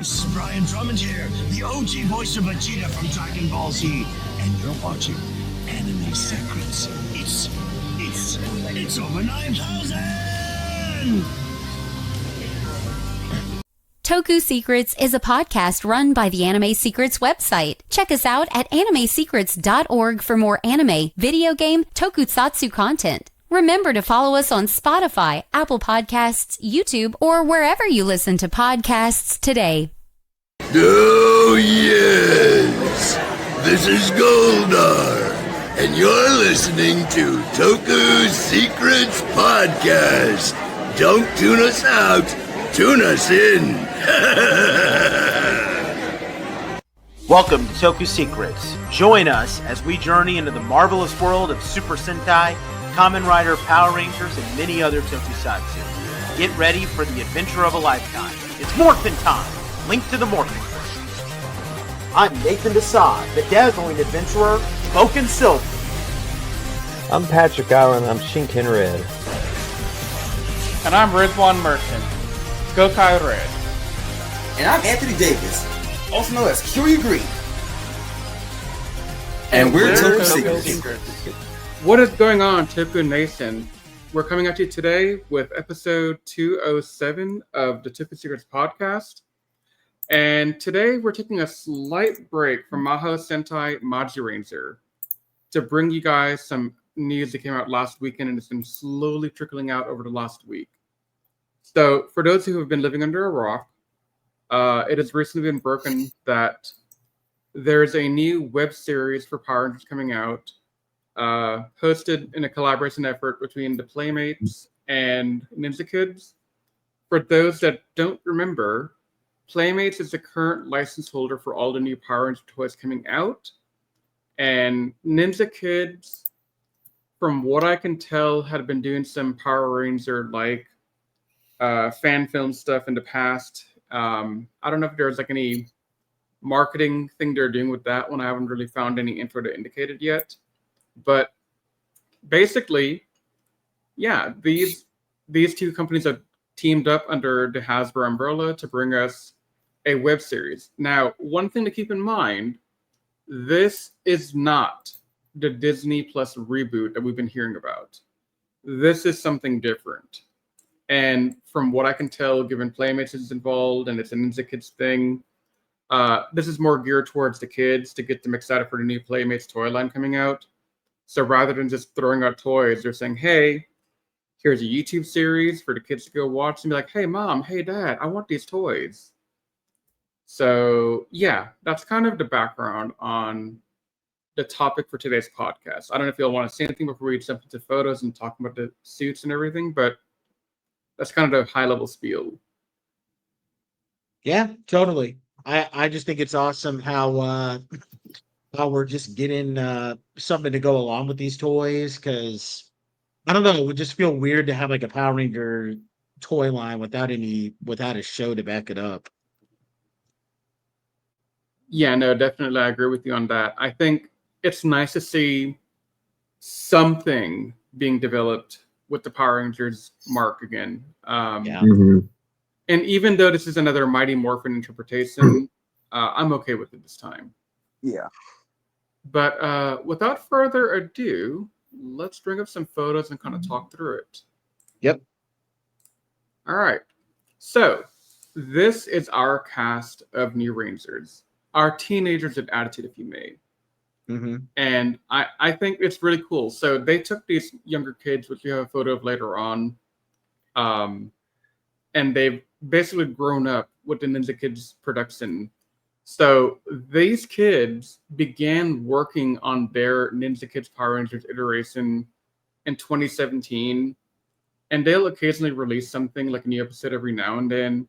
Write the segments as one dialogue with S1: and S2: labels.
S1: This is Brian Drummond here, the OG voice of Vegeta from Dragon Ball Z, and you're watching Anime Secrets. It's over 9,000!
S2: Toku Secrets is a podcast run by the Anime Secrets website. Check us out at animesecrets.org for more anime, video game, tokusatsu content. Remember to follow us on Spotify, Apple Podcasts, YouTube, or wherever you listen to podcasts today.
S3: Oh, yes! This is Goldar, and you're listening to Toku Secrets Podcast. Don't tune us out, tune us in.
S4: Welcome to Toku Secrets. Join us as we journey into the marvelous world of Super Sentai, Kamen Rider, Power Rangers, and many other tokusatsu. Get ready for the adventure of a lifetime. It's Morphin time! Link to the Morphin. I'm Nathan Desai, the dazzling adventurer, Smokin' Silver.
S5: I'm Patrick Allen, I'm Shinken Red.
S6: And I'm Rizwan Merchant, Gokai Red.
S7: And I'm Anthony Davis, also known as Curie Green. And we're Toku Secrets.
S6: What is going on, Toku Nation? We're coming at you today with episode 207 of the Toku Secrets podcast. And today we're taking a slight break from Mahou Sentai Majiranger to bring you guys some news that came out last weekend and has been slowly trickling out over the last week. So for those who have been living under a rock, it has recently been broken that there's a new web series for Power Rangers coming out, hosted in a collaboration effort between the Playmates and Ninja Kidz. For those that don't remember, Playmates is the current license holder for all the new Power Ranger toys coming out, and Ninja Kidz, from what I can tell, had been doing some Power Ranger like fan film stuff in the past. I don't know if there's like any marketing thing they're doing with that one. I haven't really found any info to indicate it yet. But basically, yeah, these two companies have teamed up under the Hasbro umbrella to bring us a web series. Now, one thing to keep in mind, this is not the Disney Plus reboot that we've been hearing about. This is something different. And from what I can tell, given Playmates is involved and it's a Ninja Kidz thing, this is more geared towards the kids to get them excited for the new Playmates toy line coming out. So rather than just throwing out toys, they're saying, hey, here's a YouTube series for the kids to go watch and be like, hey, mom, hey, dad, I want these toys. So, yeah, that's kind of the background on the topic for today's podcast. I don't know if you'll want to say anything before we jump into photos and talk about the suits and everything, but that's kind of the high-level spiel.
S8: Yeah, totally. I just think it's awesome how we're just getting something to go along with these toys, because I don't know, it would just feel weird to have like a Power Ranger toy line without a show to back it up.
S6: Yeah, no, definitely I agree with you on that. I think it's nice to see something being developed with the Power Rangers mark again.
S8: Yeah.
S5: Mm-hmm.
S6: And even though this is another Mighty Morphin interpretation, I'm okay with it this time.
S7: Yeah.
S6: But without further ado, let's bring up some photos and kind of talk through it.
S8: Yep.
S6: All right. So this is our cast of new Rangers. Our teenagers with attitude, if you may.
S8: Mm-hmm.
S6: And I think it's really cool. So they took these younger kids, which we have a photo of later on, and they've basically grown up with the Ninja Kidz production. So these kids began working on their Ninja Kidz Power Rangers iteration in 2017, and they'll occasionally release something like a new episode every now and then.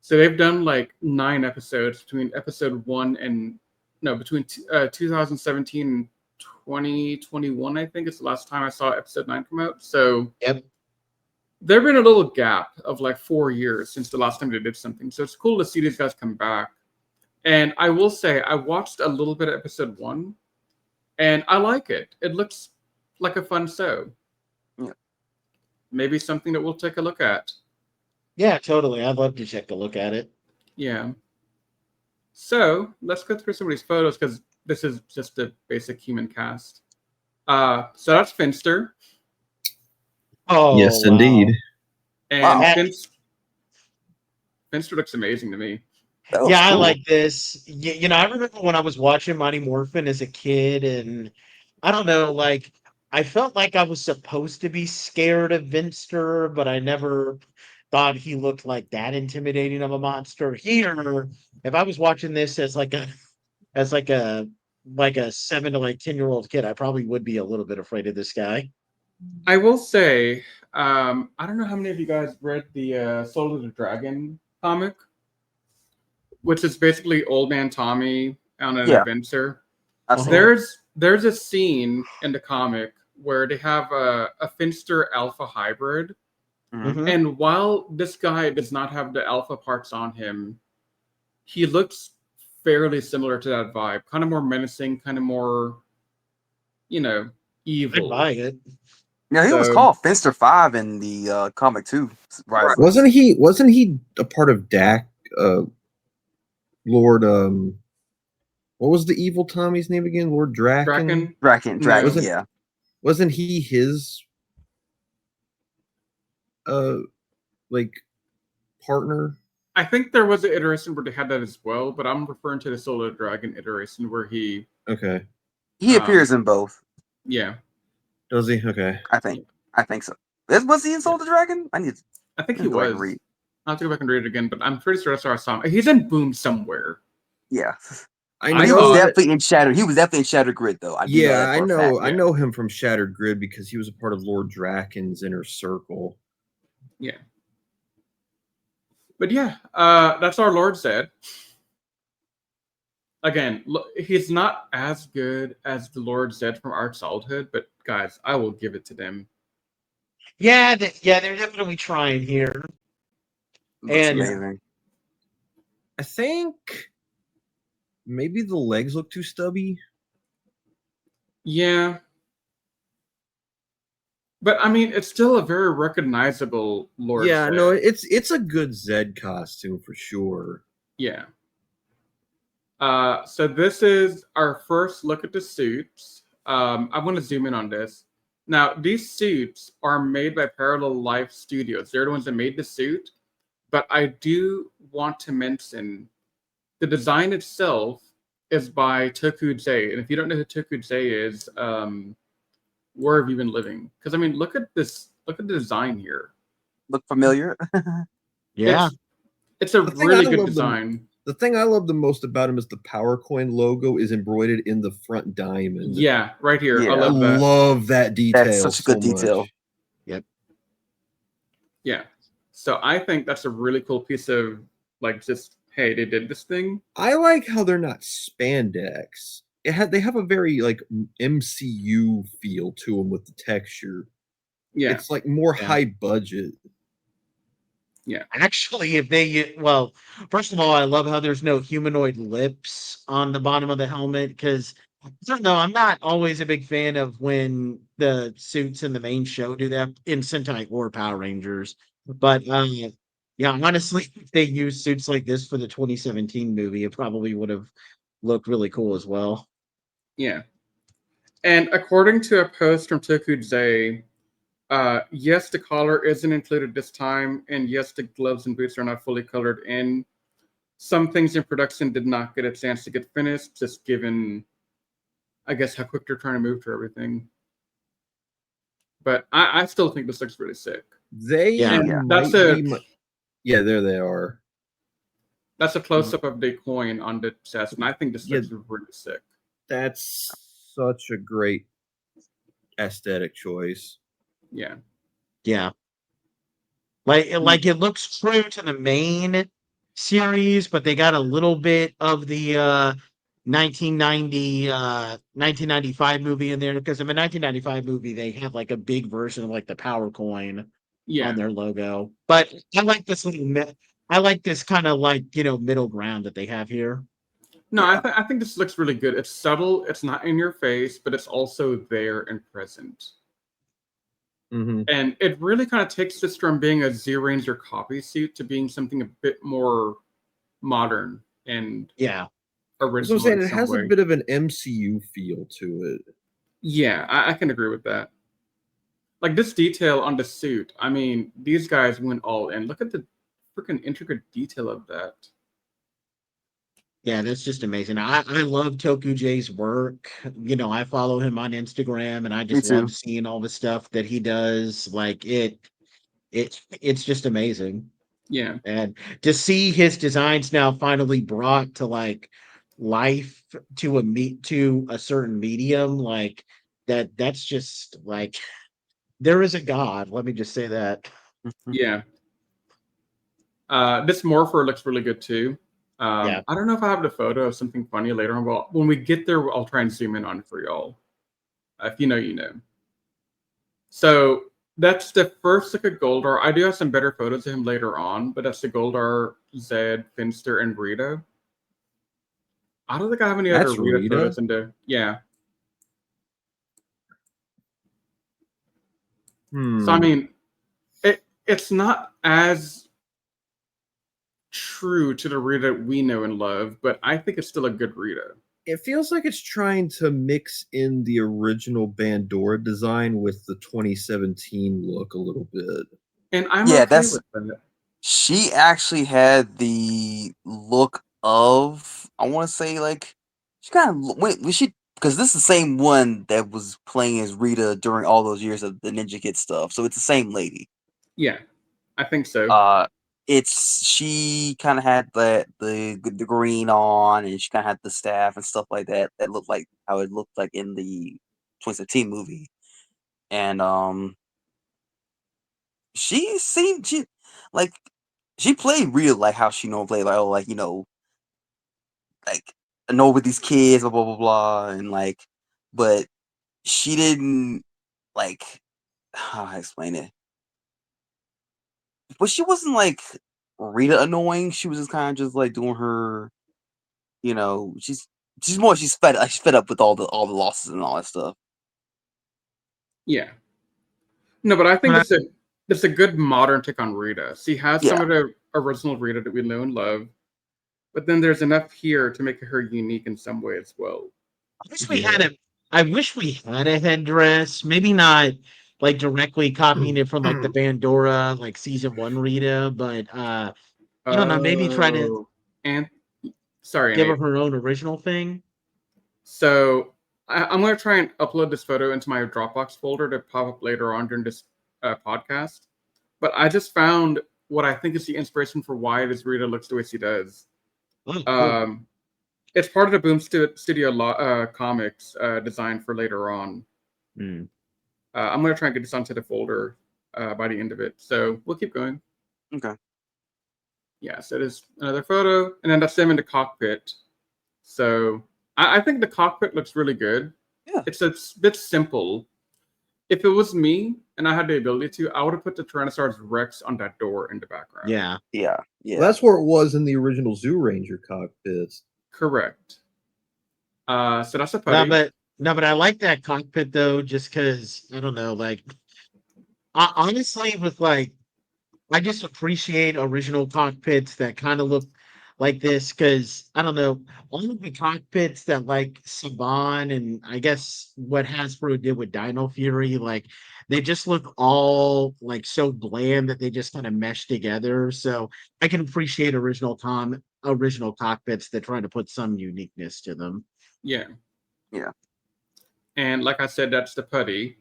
S6: So they've done like 9 episodes between 2017 and 2021, I think it's the last time I saw episode 9 come out. So
S8: Yep.
S6: There's been a little gap of like 4 years since the last time they did something. So it's cool to see these guys come back. And I will say, I watched a little bit of episode 1, and I like it. It looks like a fun show.
S7: Yeah.
S6: Maybe something that we'll take a look at.
S8: Yeah, totally. I'd love to take a look at it.
S6: Yeah. So let's go through some of these photos because this is just a basic human cast. So that's Finster.
S8: Oh,
S5: Yes,
S8: wow.
S5: indeed.
S6: And
S7: Wow.
S6: Finster looks amazing to me.
S7: That was
S8: Yeah, I
S7: cool.
S8: like this. You know, I remember when I was watching Mighty Morphin as a kid, and I don't know, like, I felt like I was supposed to be scared of Vinster, but I never thought he looked like that intimidating of a monster. Here, if I was watching this as as like a 7 to 10-year-old kid, I probably would be a little bit afraid of this guy.
S6: I will say, I don't know how many of you guys read the Soul of the Dragon comic, which is basically Old Man Tommy on an
S7: Yeah.
S6: adventure.
S7: I've seen
S8: Uh-huh.
S7: it.
S6: There's a scene in the comic where they have a Finster alpha hybrid,
S8: Mhm.
S6: and while this guy does not have the alpha parts on him, he looks fairly similar to that vibe. Kind of more menacing, kind of more,
S8: I'd
S6: evil.
S8: buy it.
S7: Yeah, he was
S6: So-
S7: called Finster 5 in the comic too. Rise.
S5: Wasn't he a part of Dak? Lord, what was the evil Tommy's name again? Lord Draken?
S6: Draken?
S7: Dragon,
S6: No.
S7: yeah.
S5: Wasn't he his like partner?
S6: I think there was an iteration where they had that as well, but I'm referring to the Soul of the Dragon iteration where he,
S5: Okay.
S7: He appears in both.
S6: yeah,
S5: Does he? Okay.
S7: I think so. Was he in Soul of the Dragon?
S6: I think he
S7: Go ahead and
S6: was.
S7: read.
S6: I'll have to go back and read it again, but I'm pretty sure that's where I saw him. He's in Boom somewhere.
S7: Yeah.
S5: I
S6: I
S7: He
S5: know.
S7: was
S6: thought-
S7: definitely in Shattered. He was definitely in Shattered Grid though. I do know that
S5: I
S7: for a
S5: know.
S7: fact.
S5: I know him from Shattered Grid because he was a part of Lord Draken's inner circle.
S6: Yeah. But yeah, that's our Lord Zed. Again, look, he's not as good as the Lord Zed from our childhood, but guys, I will give it to them.
S8: Yeah, they're definitely trying here.
S7: Looks
S8: And-
S7: amazing.
S5: I think maybe the legs look too stubby.
S6: Yeah. But I mean, it's still a very recognizable Lord
S5: Yeah,
S6: Zed.
S5: no, it's a good Zed costume for sure.
S6: Yeah. So this is our first look at the suits. I want to zoom in on this. Now, these suits are made by Parallel Life Studios. They're the ones that made the suit. But I do want to mention the design itself is by TokuJay. And if you don't know who TokuJay is, where have you been living? Because I mean, look at this. Look at the design here.
S7: Look familiar?
S8: Yeah.
S6: It's a
S5: The thing
S6: really
S5: I
S6: good
S5: love
S6: design.
S5: The thing I love the most about him is the Power Coin logo is embroidered in the front diamond.
S6: Yeah, right here.
S7: Yeah.
S6: I
S5: I
S6: love that.
S5: love that detail.
S7: That's such a good
S5: so
S7: detail.
S5: much.
S6: Yeah. So I think that's a really cool piece of just hey, they did this thing.
S5: I like how they're not spandex. They have a very like MCU feel to them with the texture.
S6: Yeah.
S5: It's like more
S8: Yeah.
S5: high budget.
S8: Actually, first of all, I love how there's no humanoid lips on the bottom of the helmet because I don't know, I'm not always a big fan of when the suits in the main show do that in Sentai or Power Rangers. But yeah, honestly, if they used suits like this for the 2017 movie, it probably would have looked really cool as well.
S6: Yeah. And according to a post from TokuJay, yes, the collar isn't included this time, and yes, the gloves and boots are not fully colored in. Some things in production did not get a chance to get finished, just given, I guess, how quick they're trying to move through everything. But I still think this looks really sick.
S5: They
S8: Yeah.
S5: might yeah, there they are.
S6: That's a close-up of the coin on the chest, and I think this looks really sick.
S5: That's such a great aesthetic choice.
S6: Yeah.
S8: Yeah. Like it looks true to the main series, but they got a little bit of the 1995 movie in there because in the 1995 movie they have like a big version of like the power coin
S6: Yeah.
S8: on their logo. But I like this I like this kind of like, middle ground that they have here.
S6: No, I think this looks really good. It's subtle. It's not in your face, but it's also there and present.
S5: Mm-hmm.
S6: And it really kind of takes this from being a Z-Ranger copy suit to being something a bit more modern. and
S5: So
S6: original
S5: I'm saying
S6: in
S5: it
S6: some
S5: has
S6: way.
S5: a bit of an MCU feel to it.
S6: Yeah, I can agree with that. Like this detail on the suit. I mean, these guys went all in. Look at the freaking intricate detail of that.
S8: Yeah, that's just amazing. I love TokuJay's work. You know, I follow him on Instagram, and I just love seeing all the stuff that he does. Like it's just amazing.
S6: Yeah.
S8: And to see his designs now finally brought to like life to a certain medium, like that's just like there is a God. Let me just say that.
S6: Yeah. This Morpher looks really good too.
S8: Yeah.
S6: I don't know if I have the photo of something funny later on. Well, when we get there, I'll try and zoom in on it for y'all. If you know, you know. So that's the first look at Goldar. I do have some better photos of him later on, but that's the Goldar, Zed, Finster, and Rita. I don't think I have any other
S5: That's
S6: Rita
S5: Rita?
S6: photos in there. Yeah. So I mean, it's not as true to the Rita we know and love, but I think it's still a good Rita.
S5: It feels like it's trying to mix in the original Bandora design with the 2017 look a little bit.
S6: And I'm okay with that.
S9: She actually had the look of, I want to say, like, she kind of was she, because this is the same one that was playing as Rita during all those years of the Ninja Kid stuff, so it's the same lady.
S6: Yeah, I think so.
S9: She kind of had the green on, and she kind of had the staff and stuff like that looked like how it looked like in the 2017 movie, and she played real like how she normally play, like, oh, like, you know, like, annoyed with these kids, blah blah blah blah, and like, but she didn't, like, how do I explain it? But she wasn't like Rita annoying. She was just kind of just like doing her, you know, she's fed up with all the losses and all that stuff.
S6: Yeah. No, but I think it's a good modern take on Rita. She has some of the original Rita that we know and love, but then there's enough here to make her unique in some way as well.
S8: I wish we had a headdress. Maybe not like directly copying it from like the Bandora, like season 1 Rita, but I don't know, maybe try to give her own original thing.
S6: So I'm going to try and upload this photo into my Dropbox folder to pop up later on during this podcast. But I just found what I think is the inspiration for why this Rita looks the way she does.
S8: Oh, cool.
S6: It's part of the Boom Studio comics design for later on. I'm going to try and get this onto the folder by the end of it. So we'll keep going.
S9: Okay.
S6: Yeah, so there's another photo, and then that's them in the cockpit. So I think the cockpit looks really good.
S9: Yeah.
S6: It's a bit simple. If it was me and I had the ability to, I would have put the Tyrannosaurus Rex on that door in the background.
S8: Yeah.
S5: Well, that's where it was in the original Zoo Ranger cockpits.
S6: Correct. So that's a putty.
S8: No, but I like that cockpit though, just because I don't know, like honestly, with like I just appreciate original cockpits that kind of look like this, because I don't know, all of the cockpits that like Saban and I guess what Hasbro did with Dino Fury, like they just look all like so bland that they just kind of mesh together. So I can appreciate original cockpits that try to put some uniqueness to them.
S6: Yeah.
S9: Yeah.
S6: And like I said, that's the putty.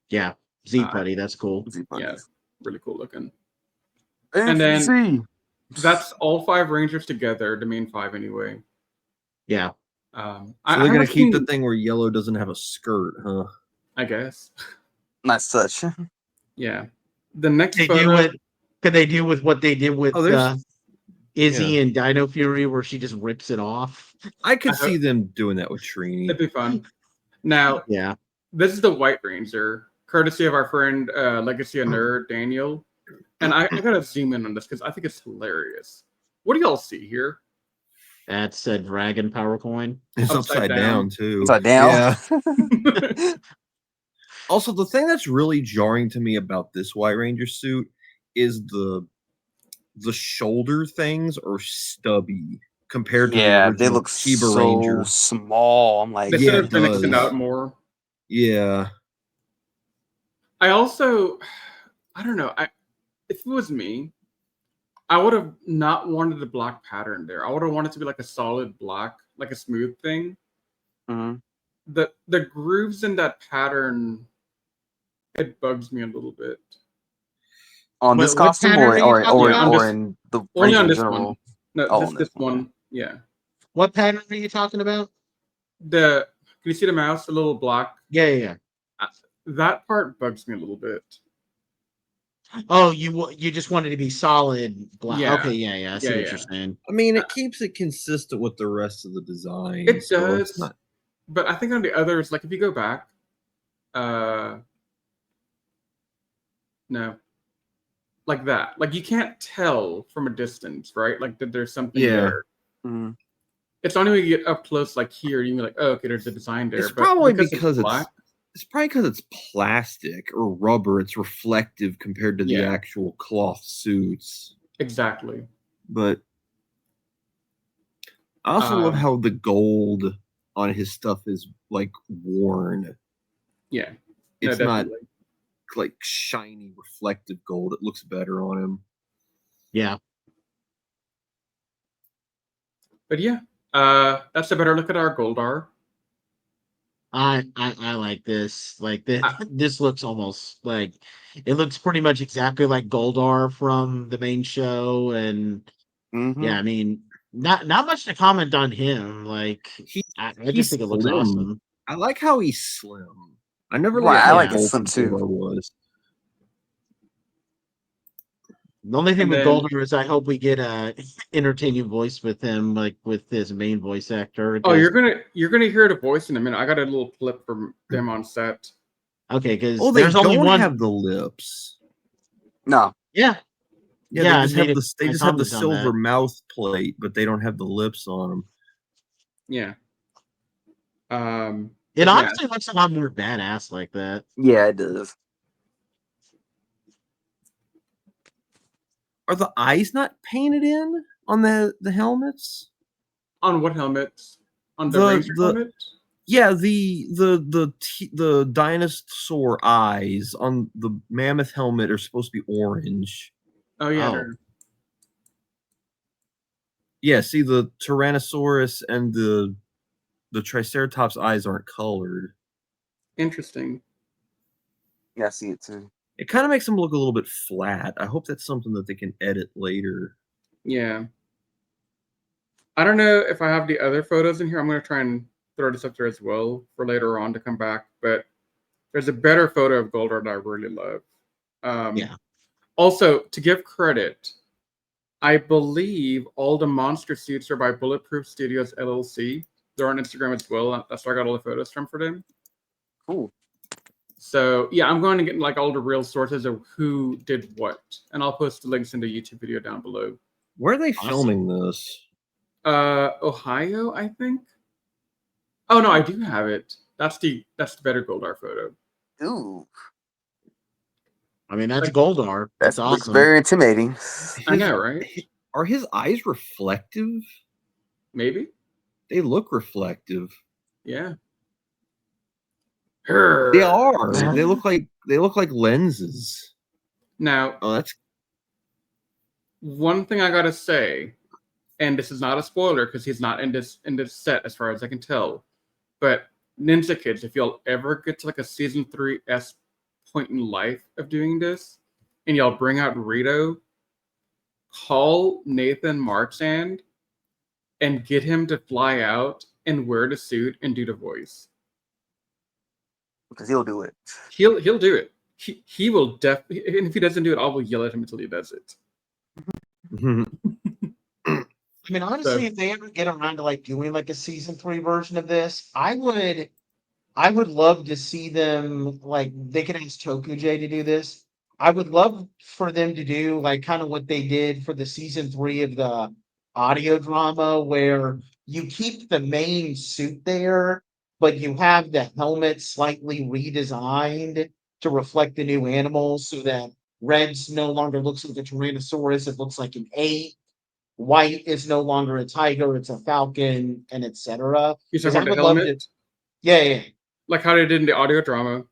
S8: Yeah. Z putty, that's cool.
S6: Yeah, really cool looking. And then that's all 5 Rangers together, the main 5 anyway.
S8: Yeah.
S5: So they're going to keep the thing where Yellow doesn't have a skirt, huh?
S6: I guess.
S9: Nice touch.
S6: Yeah. The next
S8: could they do with what they did with Izzy and Dino Fury, where she just rips it off?
S5: I could see them doing that with Trini.
S6: It'd be fun. Now, this is the White Ranger, courtesy of our friend Legacy of Nerd, Daniel. And I gotta zoom in on this because I think it's hilarious. What do y'all see here?
S8: That's a dragon power coin.
S5: It's upside down too.
S9: Upside down.
S5: Yeah. Also, the thing that's really jarring to me about this White Ranger suit is the shoulder things are stubby compared to the
S9: Yeah, they
S5: original
S9: look
S5: Chiba
S9: so
S5: Ranger.
S9: small. I'm like,
S6: They should
S5: Yeah,
S6: have
S5: it
S6: been extended
S5: does.
S6: out more.
S5: Yeah.
S6: I also, I don't know. If it was me, I would have not wanted the black pattern there. I would have wanted it to be like a solid black, like a smooth thing.
S9: mhm.
S6: The grooves in that pattern, it bugs me a little bit.
S9: On this
S8: What
S9: costume
S8: pattern are you talking
S6: Yeah, on
S8: about?
S6: this,
S9: in the
S6: only
S9: Ranger
S6: on
S9: in
S6: this
S9: general?
S6: one. No,
S9: Oh,
S6: this
S9: on this one.
S6: one. Yeah.
S8: What pattern are you talking about?
S6: Can you see the mouse? The little black.
S8: Yeah.
S6: That part bugs me a little bit.
S8: Oh, you just wanted to be solid black.
S6: Yeah.
S8: Okay, yeah. I see what you're saying.
S5: I mean, it keeps it consistent with the rest of the design.
S6: It
S5: so it's
S6: does,
S5: not.
S6: but I think on the others, like if you go back, no, like that, like you can't tell from a distance, right? Like that there's something there.
S9: Mhm.
S6: It's only when you get up close, like here, you be like, oh, okay, there's a design there.
S5: It's
S6: but
S5: probably because
S6: it's black.
S5: it's probably because it's plastic or rubber. It's reflective compared to the
S6: Yeah.
S5: actual cloth suits.
S6: Exactly.
S5: But I also love how the gold on his stuff is like worn.
S6: Yeah.
S5: It's
S6: No,
S5: not
S6: definitely.
S5: like shiny, reflective gold. It looks better on him.
S8: Yeah.
S6: But yeah, that's a better look at our Goldar.
S8: I like this. Like this looks almost like it looks pretty much exactly like Goldar from the main show, and yeah, I mean, not much to comment on him. Like I just
S5: He's
S8: think it looks
S5: slim.
S8: awesome.
S5: I like how he's slim. I never
S9: Right,
S5: liked
S9: I
S5: how
S9: like his
S5: bulky
S9: slim too.
S5: Goldar was.
S8: The only thing
S6: And
S8: with
S6: then-
S8: Goldar is I hope we get a entertaining voice with him, like with his main voice actor.
S6: Oh,
S8: 'cause-
S6: you're gonna hear the voice in a minute. I got a little clip from them on set.
S8: okay, because
S5: Oh, they
S8: there's only
S5: don't
S8: one.
S5: have the lips.
S9: No.
S8: Yeah,
S5: Yeah,
S8: Yeah,
S5: they just
S8: I
S5: have
S8: made
S5: the
S8: a-
S5: they
S8: I
S5: just have the
S8: commented on that.
S5: silver mouth plate, but they don't have the lips on them.
S6: Yeah.
S8: it
S6: Yeah.
S8: honestly looks a lot more badass like that.
S9: Yeah, it does.
S5: Are the eyes not painted in on the helmets?
S6: On what helmets? On the
S5: The-
S6: Ranger
S5: the-
S6: helmet?
S5: Yeah, the dinosaur eyes on the mammoth helmet are supposed to be orange.
S6: Oh yeah.
S8: Oh.
S6: they're-
S5: Yeah, see the Tyrannosaurus and the Triceratops eyes aren't colored.
S6: Interesting.
S9: Yeah, I see it too.
S5: It kind of makes them look a little bit flat. I hope that's something that they can edit later.
S6: Yeah. I don't know if I have the other photos in here. I'm gonna try and throw this up there as well for later on to come back. But there's a better photo of Goldar that I really love.
S8: Yeah.
S6: Also, to give credit, I believe all the monster suits are by Bulletproof Studios LLC. They're on Instagram as well. That's where I got all the photos from for them.
S9: Cool.
S6: So yeah, I'm going to get like all the real sources of who did what, and I'll post the links in the YouTube video down below.
S5: Where are they
S8: Awesome.
S5: filming this?
S6: Ohio, I think. Oh no, I do have it. That's the better Goldar photo.
S9: Ooh,
S8: I mean, that's
S6: Like-
S8: Goldar.
S9: that
S8: That's
S9: looks
S8: awesome.
S9: very intimidating.
S6: I know, right?
S5: Are his eyes reflective?
S6: Maybe.
S5: They look reflective.
S6: Yeah.
S5: They are.
S8: Yeah.
S5: They look like lenses.
S6: Now,
S5: Oh, that's
S6: one thing I gotta say, and this is not a spoiler because he's not in this set as far as I can tell, but Ninja Kidz, if y'all ever get to like a season 3 point in life of doing this, and y'all bring out Rito, call Nathan Marchand and get him to fly out and wear the suit and do the voice.
S9: Because he'll do it.
S6: He'll do it. He will definitely, and if he doesn't do it, I will yell at him until he does it.
S8: I mean, honestly,
S6: So-
S8: if they ever get around to like doing like a season 3 version of this, I would love to see them like they could ask TokuJay to do this. I would love for them to do like kind of what they did for the season 3 of the audio drama, where you keep the main suit there, but you have the helmet slightly redesigned to reflect the new animals, so that Red's no longer looks like a Tyrannosaurus; it looks like an ape. white is no longer a tiger, it's a falcon, and etc.
S6: You
S8: Because
S6: talking
S8: I
S6: about the
S8: would love to.
S6: helmet?
S8: Yeah.
S6: Like how they did in the audio drama.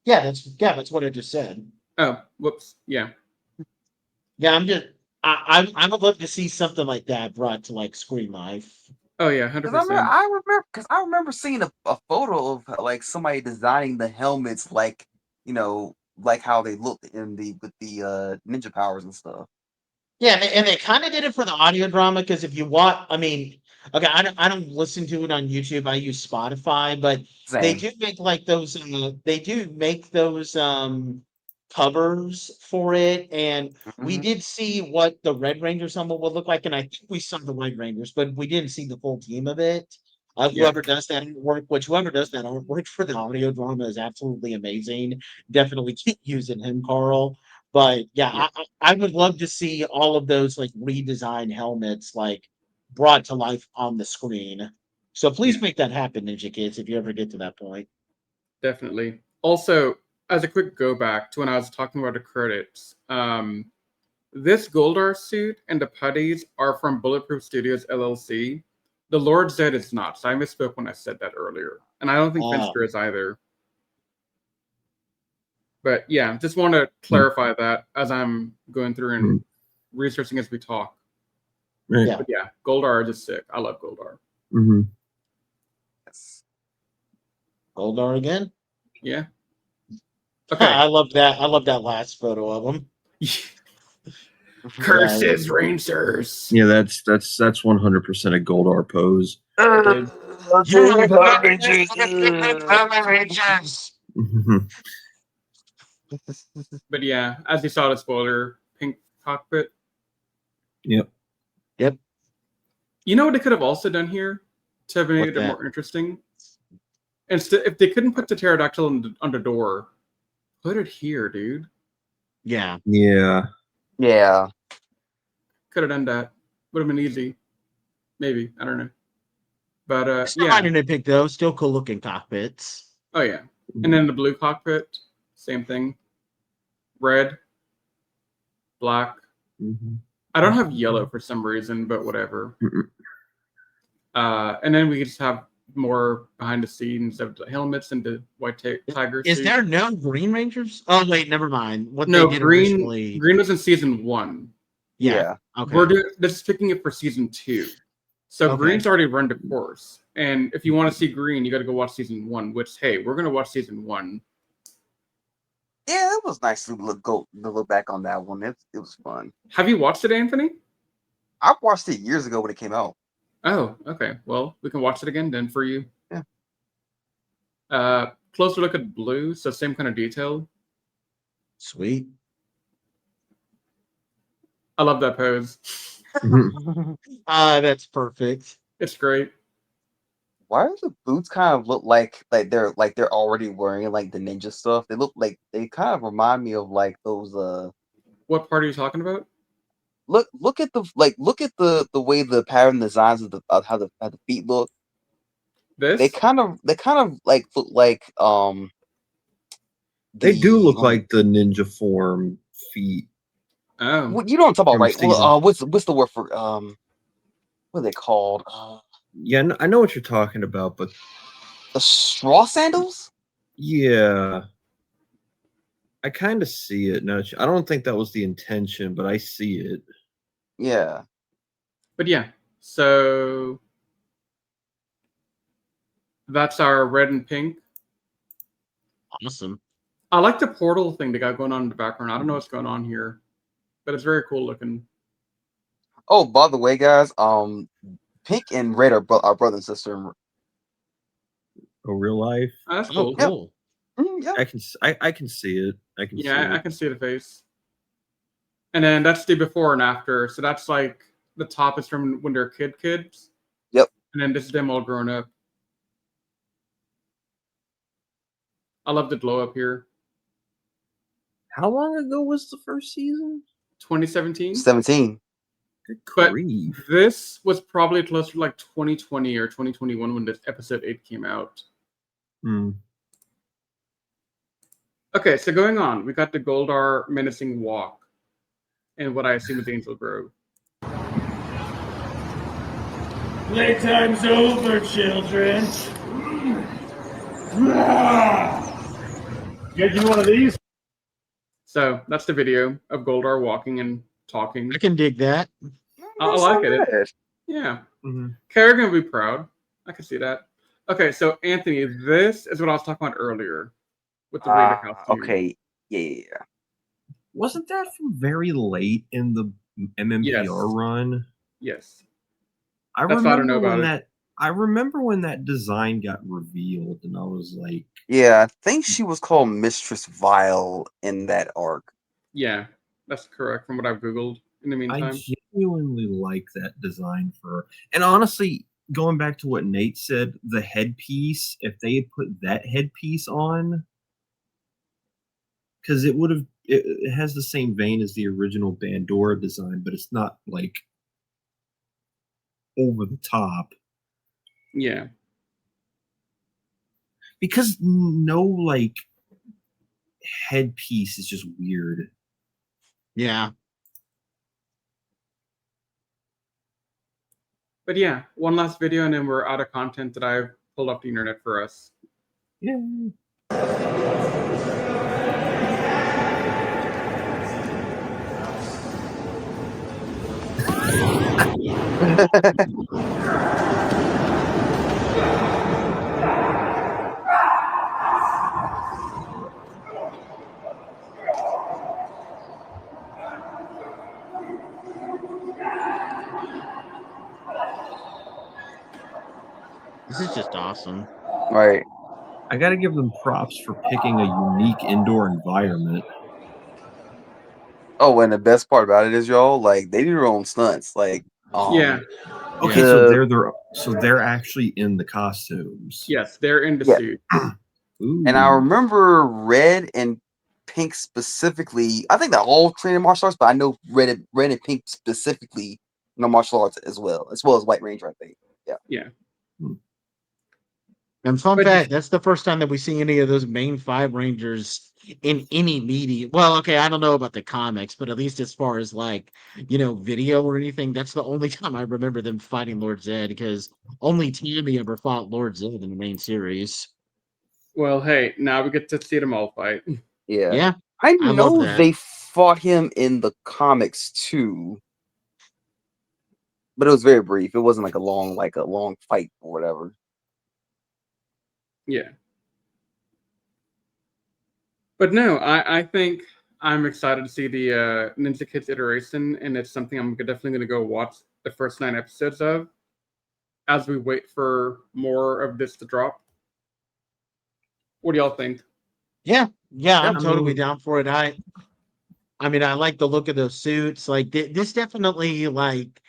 S8: Yeah, that's what I just said.
S6: Oh, whoops. Yeah.
S8: Yeah, I would love to see something like that brought to like screen life.
S6: Oh yeah,
S9: Because
S6: 100%.
S9: I remember seeing a photo of like somebody designing the helmets, like like how they looked in the with the ninja powers and stuff.
S8: Yeah, and they kind of did it for the audio drama because if you watch, I mean, okay, I don't listen to it on YouTube. I use Spotify, but they
S9: Same.
S8: do make like those. They do make those covers for it, and we
S9: Mhm.
S8: did see what the Red Rangers helmet would look like, and I think we saw the White Rangers, but we didn't see the full team of it.
S6: Yeah.
S8: Whoever does that artwork for the audio drama is absolutely amazing. Definitely keep using him, Carl. But yeah,
S6: Yeah.
S8: I would love to see all of those like redesigned helmets like brought to life on the screen. So please
S6: Yeah.
S8: make that happen, Ninja Kids, if you ever get to that point.
S6: Definitely. Also, as a quick go back to when I was talking about the credits, this Goldar suit and the putties are from Bulletproof Studios LLC. The Lord Zed is not, so I misspoke when I said that earlier. And I don't think Finster is either. But yeah, just want to clarify that as I'm going through and researching as we talk.
S5: Right.
S8: Yeah.
S6: But yeah, Goldar is just sick. I love Goldar.
S5: Mm-hmm.
S9: Yes.
S8: Goldar again?
S6: Yeah. Okay.
S8: I love that. I love that last photo of him.
S6: Curses, Rangers.
S5: Yeah, that's 100% a Goldar pose.
S8: Dude.
S6: But yeah, as you saw the spoiler, pink cockpit.
S5: Yep.
S6: You know what they could have also done here to have made it more interesting? Instead, if they couldn't put the pterodactyl on the door, put it here, dude.
S8: Yeah.
S6: Could have done that. Would have been easy. Maybe. I don't know. But
S8: Still not even pick those. Still cool looking cockpits.
S6: Oh yeah. And then the blue cockpit, same thing. Red, black. I don't have yellow for some reason, but whatever. And then we just have more behind the scenes of the helmets and the white tiger
S8: Is
S6: suit.
S8: there no Green Rangers? Oh wait, never mind. What
S6: No,
S8: they did
S6: green
S8: originally.
S6: green was in season 1.
S8: Yeah. Okay.
S6: This is picking it for season 2. So
S8: Okay.
S6: green's already run the course. And if you want to see green, you got to go watch season 1, which, hey, we're going to watch season 1.
S9: Yeah, it was nice to look back on that one. It was fun.
S6: Have you watched it, Anthony?
S9: I watched it years ago when it came out.
S6: Oh, okay. Well, we can watch it again then for you.
S9: Yeah.
S6: Closer look at blue, so same kind of detail.
S8: Sweet.
S6: I love that pose.
S8: That's perfect.
S6: It's great.
S9: Why do the boots kind of look like they're already wearing like the ninja stuff? They look like they kind of remind me of like those
S6: What part are you talking about?
S9: Look at the way the pattern designs of how the feet look.
S6: This?
S9: They kind of like look like
S5: They do look like the ninja form feet.
S6: Oh.
S9: You know what I'm talking about, right?
S5: Well,
S9: What's the word for what are they called?
S5: Yeah, I know what you're talking about, but
S9: the straw sandals?
S5: Yeah. I kind of see it now. I don't think that was the intention, but I see it.
S9: Yeah.
S6: But yeah, so that's our red and pink.
S8: Awesome.
S6: I like the portal thing they got going on in the background. I don't know what's going on here, but it's very cool looking.
S9: Oh, by the way, guys, pink and red are brother and sister.
S5: Oh, real life?
S6: Oh, that's cool.
S8: Cool.
S9: Yeah.
S5: I can see it. I can see it.
S6: I can see the face. And then that's the before and after. So that's like the top is from when they're kids.
S9: Yep.
S6: And then this is them all grown up. I love the glow up here.
S5: How long ago was the first season?
S6: 2017.
S9: 17.
S6: But this was probably closer to like 2020 or 2021 when this episode 8 came out. Okay, so going on, we got the Goldar menacing walk and what I assume is Angel Grove.
S1: Playtime's over, children.
S6: You guys do one of these? So that's the video of Goldar walking and talking.
S8: I can dig that.
S6: I like it. Yeah.
S5: Mhm.
S6: Kerrigan would be proud. I can see that. Okay, so Anthony, this is what I was talking about earlier with the Rita costume.
S9: Okay. Yeah.
S5: Wasn't that from very late in the MMPR run?
S6: Yes.
S5: I
S6: That's why I don't know
S5: remember
S6: about
S5: when
S6: it.
S5: I remember when that design got revealed, and I was like,
S9: Yeah, I think she was called Mistress Vile in that arc.
S6: Yeah, that's correct from what I've Googled in the
S5: I
S6: meantime.
S5: genuinely like that design for her. And honestly, going back to what Nate said, the headpiece, if they had put that headpiece on, because it has the same vein as the original Bandora design, but it's not like over the top.
S6: Yeah.
S5: Because no like headpiece is just weird.
S8: Yeah.
S6: But yeah, one last video and then we're out of content that I've pulled off the internet for us.
S5: Yay.
S8: This is just awesome.
S9: Right.
S5: I gotta give them props for picking a unique indoor environment.
S9: Oh, and the best part about it is, y'all, like they do their own stunts. Like,
S6: Yeah.
S5: Okay, so they're actually in the costumes.
S6: Yes, they're in the
S9: Yeah.
S6: suit.
S9: And I remember Red and Pink specifically. I think they're all trained in martial arts, but I know Red and Pink specifically know martial arts as well as White Ranger, I think. Yeah.
S6: Yeah.
S8: And fun
S6: But-
S8: fact, that's the first time that we see any of those main 5 Rangers in any media. Well, okay, I don't know about the comics, but at least as far as like, video or anything, that's the only time I remember them fighting Lord Zed, because only Tammy ever fought Lord Zed in the main series.
S6: Well, hey, now we get to see them all fight.
S9: Yeah.
S8: Yeah.
S9: I
S8: love
S9: know
S8: that.
S9: they fought him in the comics too. But it was very brief. It wasn't like a long fight or whatever.
S6: Yeah. But no, I think I'm excited to see the Ninja Kidz iteration, and it's something I'm definitely going to go watch the first 9 episodes of as we wait for more of this to drop. What do y'all think?
S8: Yeah, I'm
S5: I
S8: totally
S5: mean-
S8: down for it. I like the look of those suits. Like this definitely like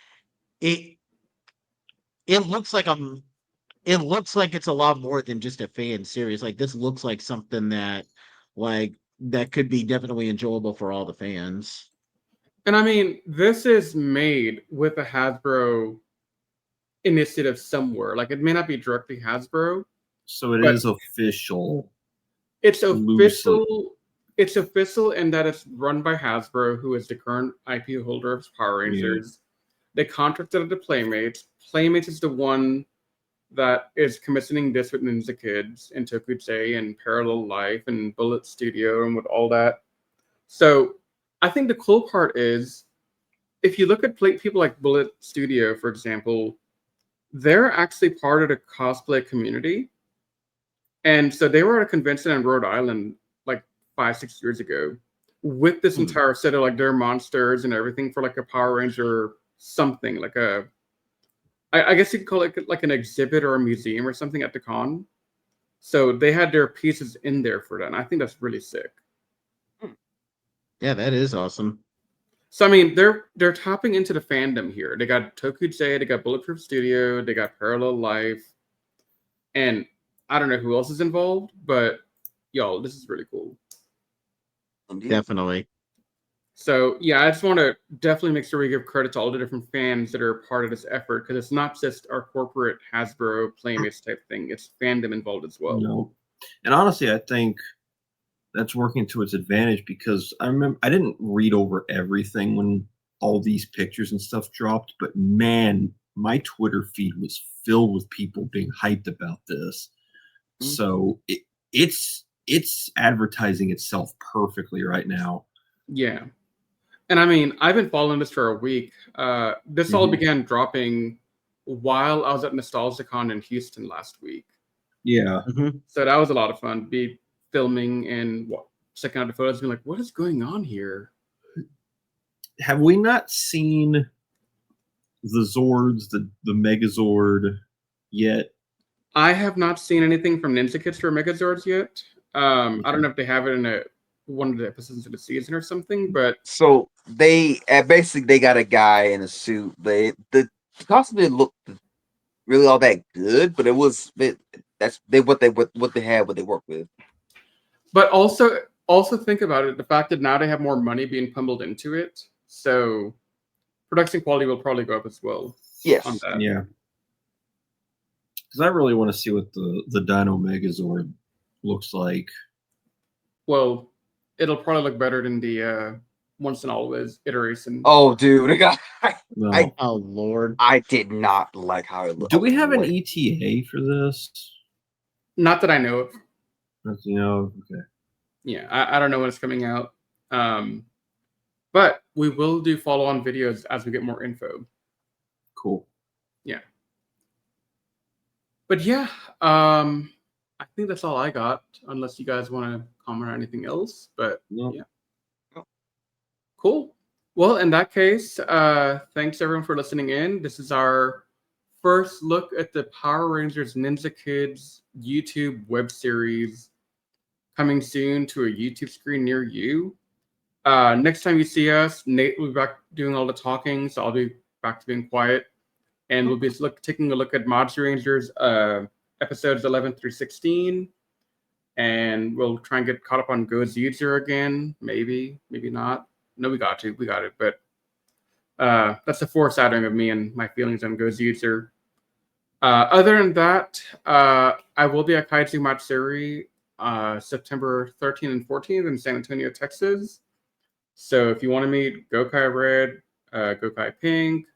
S8: it. It looks like it's a lot more than just a fan series. Like this looks like something that could be definitely enjoyable for all the fans.
S6: And I mean, this is made with a Hasbro initiative somewhere. Like it may not be directly Hasbro.
S5: So it
S6: But-
S5: is official.
S6: It's
S5: Loosely.
S6: official. It's official in that it's run by Hasbro, who is the current IP holder of Power Rangers. They contracted it to Playmates. Playmates is the one that is commissioning this with Ninja Kidz and TokuJay and Parallel Life and Bullet Studio and with all that. So I think the cool part is, if you look at people like Bullet Studio, for example, they're actually part of the cosplay community. And so they were at a convention in Rhode Island like 5-6 years ago with this entire set of like their monsters and everything for like a Power Ranger something, like I guess you could call it like an exhibit or a museum or something at the con. So they had their pieces in there for that. And I think that's really sick.
S8: Yeah, that is awesome.
S6: So I mean, they're tapping into the fandom here. They got TokuJay, they got Bulletproof Studio, they got Parallel Life, and I don't know who else is involved, but y'all, this is really cool.
S9: Indeed.
S8: Definitely.
S6: So yeah, I just want to definitely make sure we give credit to all the different fans that are part of this effort, because it's not just our corporate Hasbro Playmates type thing. It's fandom involved as well.
S5: No. And honestly, I think that's working to its advantage, because I remember I didn't read over everything when all these pictures and stuff dropped, but man, my Twitter feed was filled with people being hyped about this. So it's advertising itself perfectly right now.
S6: Yeah. And I mean, I've been following this for a week. This all began dropping while I was at NostalgiaCon in Houston last week.
S5: Yeah.
S6: So that was a lot of fun. Be filming and checking out the photos, being like, what is going on here?
S5: Have we not seen the Zords, the Megazord yet?
S6: I have not seen anything from Ninja Kidz for Megazords yet. I don't know if they have it in one of the episodes of the season or something, but
S9: So they basically they got a guy in a suit. The costume didn't look really all that good, but what they had, what they worked with.
S6: But also think about it, the fact that now they have more money being pummeled into it, so production quality will probably go up as well.
S9: Yes.
S6: On that.
S5: Yeah. Because I really want to see what the Dino Megazord looks like.
S6: Well, it'll probably look better than the once and always iteration.
S9: Oh, dude,
S5: No.
S8: Oh Lord.
S9: I did not like how it looked.
S5: Do we have an ETA for this?
S6: Not that I know of.
S5: Okay.
S6: Yeah, I don't know when it's coming out. But we will do follow-on videos as we get more info.
S5: Cool.
S6: Yeah. But yeah, I think that's all I got, unless you guys want to comment on anything else. But yeah. Cool. Well, in that case, thanks everyone for listening in. This is our first look at the Power Rangers Ninja Kidz YouTube web series, coming soon to a YouTube screen near you. Next time you see us, Nate will be back doing all the talking, so I'll be back to being quiet. And we'll be taking a look at Monster Rangers episodes 11 through 16. And we'll try and get caught up on Godzilla again. Maybe not. No, we got it. But that's a foreshadowing of me and my feelings on Godzilla. Other than that, I will be at Kaiju Matsuri September 13th and 14th in San Antonio, Texas. So if you want to meet Gokai Red, Gokai Pink,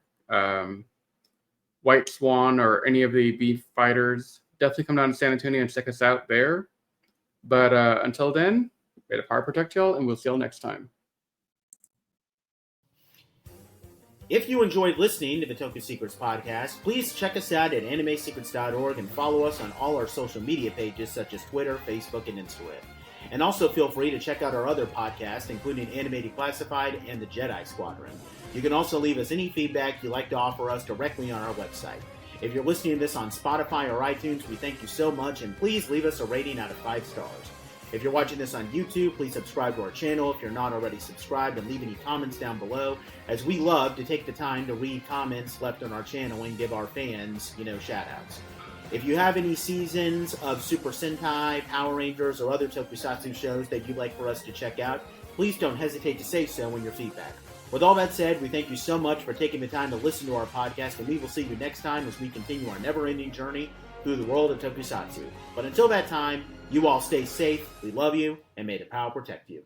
S6: White Swan, or any of the Beef Fighters, definitely come down to San Antonio and check us out there. But until then, may the power protect y'all, and we'll see y'all next time.
S4: If you enjoyed listening to the Toku Secrets podcast, please check us out at animesecrets.org and follow us on all our social media pages such as Twitter, Facebook, and Instagram. And also feel free to check out our other podcasts, including Anime Declassified and the Jedi Squadron. You can also leave us any feedback you'd like to offer us directly on our website. If you're listening to this on Spotify or iTunes, we thank you so much, and please leave us a rating out of 5 stars. If you're watching this on YouTube, please subscribe to our channel if you're not already subscribed, and leave any comments down below, as we love to take the time to read comments left on our channel and give our fans, shout-outs. If you have any seasons of Super Sentai, Power Rangers, or other tokusatsu shows that you'd like for us to check out, please don't hesitate to say so in your feedback. With all that said, we thank you so much for taking the time to listen to our podcast, and we will see you next time as we continue our never-ending journey through the world of tokusatsu. But until that time, you all stay safe, we love you, and may the power protect you.